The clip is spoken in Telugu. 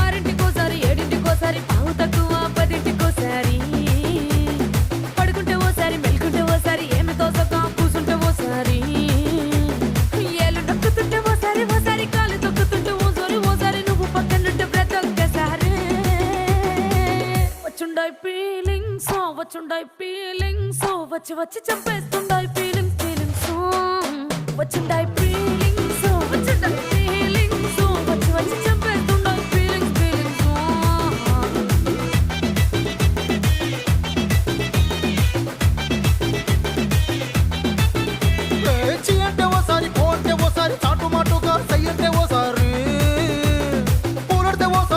ఆరింటికోసారి ఏడింటికోసారి పావు తక్కువ పదింటికోసారి పడుకుంటే ఓసారి మెలుకుంటే ఓసారి ఏమి తోసక కూసుంటే ఓసారి ఏళ్ళు నొక్కుతుంటే ఓసారి ఓసారి కాలు తొక్కుతుంటే ఓసారి ఓసారి నువ్వు పక్కనుంటే ప్రతి ఒక్కసారి వచ్చుండాయి ఫీలింగ్స్ వచ్చి వచ్చి చంపేస్తుండాయి ఫీలింగ్స్ వచ్చుండాయి ఫీలింగ్స్ వచ్చుండాయి ఫీలింగ్స్ వచ్చి వచ్చి చంపేస్తుండాయి ఫీలింగ్స్ చీ అంటే ఓసారి, పో అంటే ఓసారి, చాటు మాటుగా సై అంటే ఓసారి, పూలడితే ఓసారి